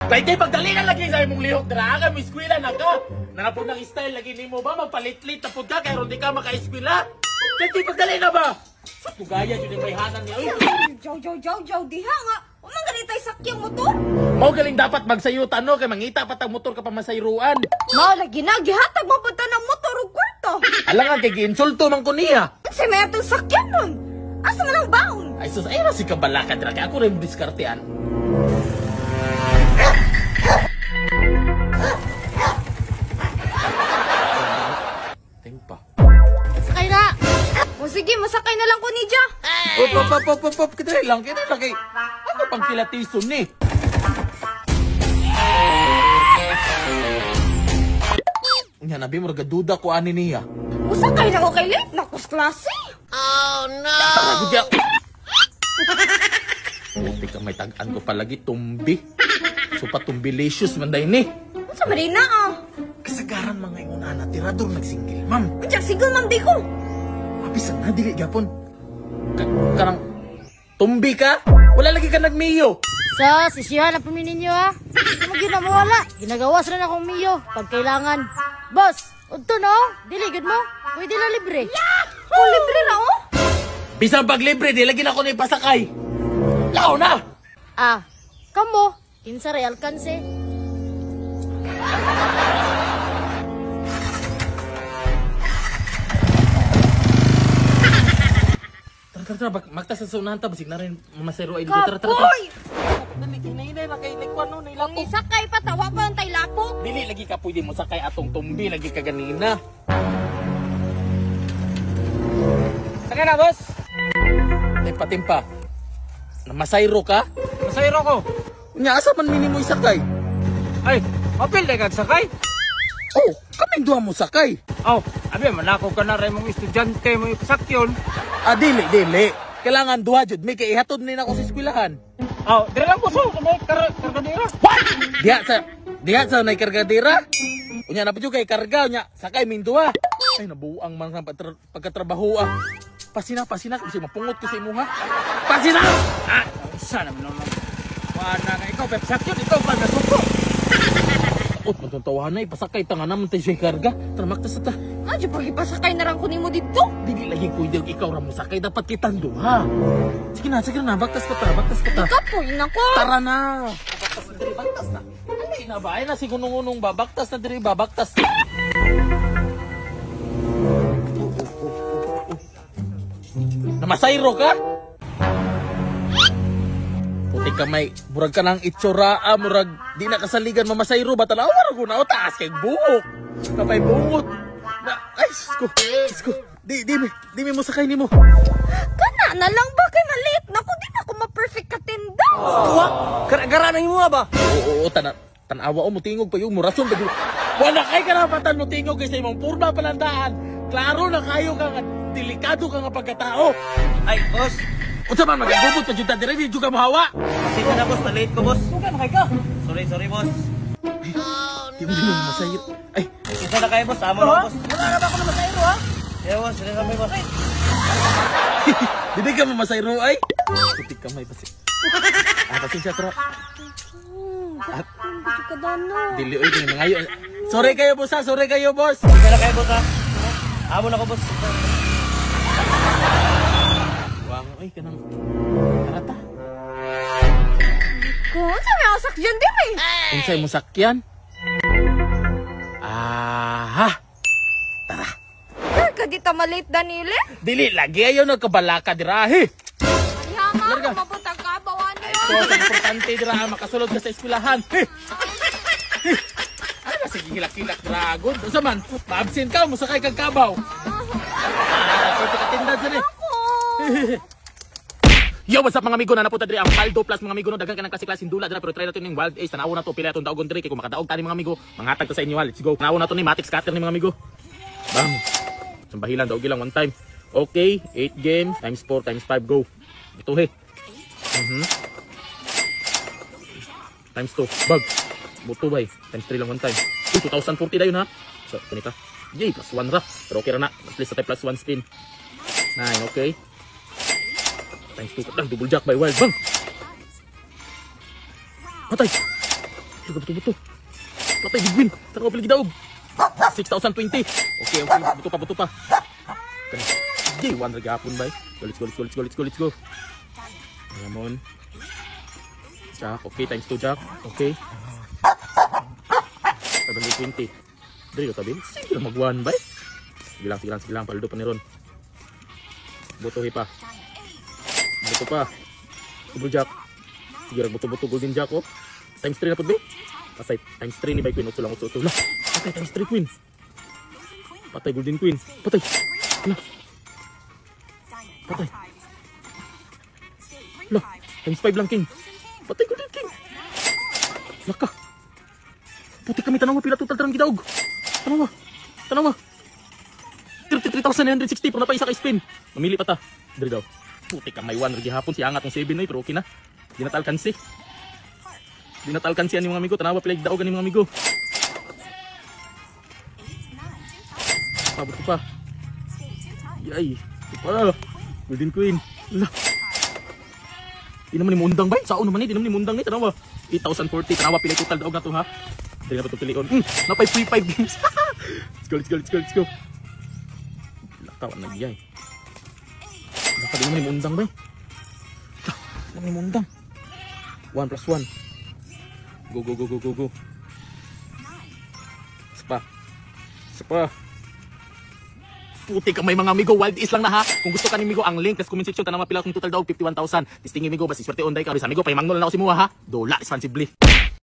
Pwede pagdali na lagi sa imong lihok. Daragan mo eskwela na ka. Nanapod ng style lagi ni mo ba? Magpalit-lit na pod ka kaya ron di ka maka-eskwela. Pwede pagdali na ba? Sus, tugaya yun yung may hanan niya. Jow, diha nga. Umang ganitay sakyang motor. Mau galing dapat magsayutan no, kay mangita pa tag motor ka pa masayruan. Mao lagi na, gihatag mo pa ng motor ug kwarto. Alangan kay giinsulto man ko niya. Kasi may atong sakyan nun. Asa man ang baon? Ay sus, ay si kabalaka dira kay ako rin diskartean. Tingpa. Sakay na. O sige, masakay na lang ko ni Ja. Pop, kita lang kay. Ano pang kilatison ni? Nya nabi mo duda ko ani niya. Usakay na ko kay late na kus klase. Oh no! Taragod ya. Buti ka may tag-an ko palagi tumbi. So patumbilicious man day ni. Unsa man din na ah? Kasagaran mga ingon na tirador nagsinggil, ma'am. Unsa sigol man di ko. Abisan na dili gapon. Karang tumbi ka? Wala lagi ka nagmiyo. Sa sisihan ang paminin nyo ha. Ano ginamawala? Ginagawas rin akong miyo pag kailangan. Boss, unto no? Diligid mo? Pwede na libre. Oh, libre na oh. Bisang pag libre, di lagi na ako na ipasakay. Lao na! Ah, kamo, 15 real kanse. Tara, magtas sa sunahan ta, basig na rin mamasero ay dito. Tara. Kapoy! Nalinay na kay Nikwan no, Kung nilako. isakay pa, tawa pa ang taylapok. Dili lagi ka pwede mo sakay atong tumbi, lagi ka ganina. Sakay na, boss. Timpa. Namasayro ka? Masayro ko. Nya, asa man minimo isakay? Ay, mapil na kag sakay. Oh, kaming duha mo sakay. Oh, abi manako ka na rin mong estudyante mo sakyon. Dili. Kailangan duha jud, may kay ihatod ni nako sa eskwelahan. Oh, dire lang puso sa may kargadira. What? Diha sa nay kargadira. Unya na pa jud kay karga nya, sakay ming duha. Ay nabuang man sa pagkatrabaho ah. Pasina kasi mapungot ko sa imo ha. Pasina! Ah, sana man naman. Wala nga ikaw pep sakyon ikaw pa nasuko. Ot matuntawahan na ipasakay ta nga naman tayo siya karga. Tramakta sa ta. Adyo pag ipasakay na lang ko nimo dito. Dili lagi pwede og ikaw ra mo sakay, dapat kitang duha. Sige na, baktas ka ta. Kapoy na ko. Tara na. Baktas na. Alay na ba? Ay na si gunung-unong babaktas na diri babaktas. Namasayro ka? Puti ka may murag ka ng itsura, murag di na kasaligan mamasayro ba talaw murag na taas kay buhok. Kapay bungot. Ay, sko. Di mo sakay nimo. Kana na lang ba kay maliit na ko di na ko ma-perfect ka tinda. Gara na mo ba? Oo, tanawa mo tingog pa yung murason ba. Wala kay karapatan mo tingog kay sa imong purba palandaan. Klaro na kayo ka nga delikado ka nga pagkatao. Ay, boss. Unsa man magagubot pa jud ta dire di jud ka mahawa. Sige na, boss. Na-late ko, boss. Sugan na ka. Sorry, boss. Di mo masayro. Ay, Kita na kayo, boss. Amo na, boss. Wala na ba ako na masayro ha? Yeah, boss. Sige kami, boss. Dili ka mamasayro ay. Putik ka may basi. Pasensya tro. Hindi ka dano. Dili oy kini mangayo. Sorry kayo boss ha, Sige na kayo, boss, ha. Amo na ko, boss. Wang oy kanang karata. Kung sa may asak dyan din eh. Unsay mo sakyan? Ha. Ka di ta malate Danile? Dili lagi ayo nagkabalaka dirahi. Ay hama Larga. ko mabutang ka bawan niya. So, ang importante dira makasulod ka sa eskwelahan. Ay na sige hilak-hilak dragon. Unsa man? Ma-absent ka mo sakay kag kabaw. Pwede ka tindan sa ni. Yo, what's up mga amigo na napunta diri ang Paldo Plus mga amigo no daghan ka ng klase-klaseng dula dira pero try nato ning Wild Ace tanaw na to pila atong daogon diri kay kung makadaog tani mga amigo mangatag ta sa inyo let's go. Tanaw na to ni Matic Scatter ni mga amigo. Bam. Sambahilan daog lang one time. Okay, 8 games times 4 times 5 go. Ito he. Times 2 bag. Buto bay times 3 lang one time. 2040 dayon ha. So, kanita. Yay, plus 1 ra. Pero okay ra na. At least sa plus 1 spin. 9, okay. Times 2 lang, double jack by wild. Bang! Matay! Buto. Patay bigwin. Tanawa pala gidaog. 6,020. Okay. Buto pa. Sige, 1 gapon bay. Let's go. Ramon. Jack, okay, times 2 Jack. Okay. 720. Dali ka bin. Sige lang mag-1 bay. Sige lang. Paldo pa ni Ron. Buto pa. Subro Jack. Sige lang, buto golden Jack oh. Times 3 na po ba? Patay, times 3 ni bay Queen. Uto lang. Patay, times 3 Queen. Patay, golden Queen. Patay. Lah, times 5 lang King. Patay, golden King. Laka. Puti kami, tanawa pila total tarang gidaog. Tanawa. 33,960 pero napaisa ka spin. Mamili pa ta. Diri daw. Puti ka may 1 rig hapon si angat ng 7 ay pero okay na. Di natalkansi ani mga amigo. Tanawa pila gidaog ani mga amigo. Pabot pa. Yay. Pa. Golden Queen. Lah. Di naman ni mundang ba? Sao naman ni? Di naman ni mundang ni. Tanawa. 8,040. Tanawa pila total daog na to ha. Dili na pa ito pilion. Napay free 5 games. Let's go. Lakawan na giyay. Laka di naman ni mundang ba? Di naman ni mundang. 1 plus 1. Go. Spa. Puti ka may mga amigo, wild is lang na ha. Kung gusto ka ni amigo, ang link sa comment section tanawa pila kung total daw 51,000. Tistingin amigo, basi swerte onday ka. Sa amigo, pahimangnol na ako si Mua ha. Dola, responsibly.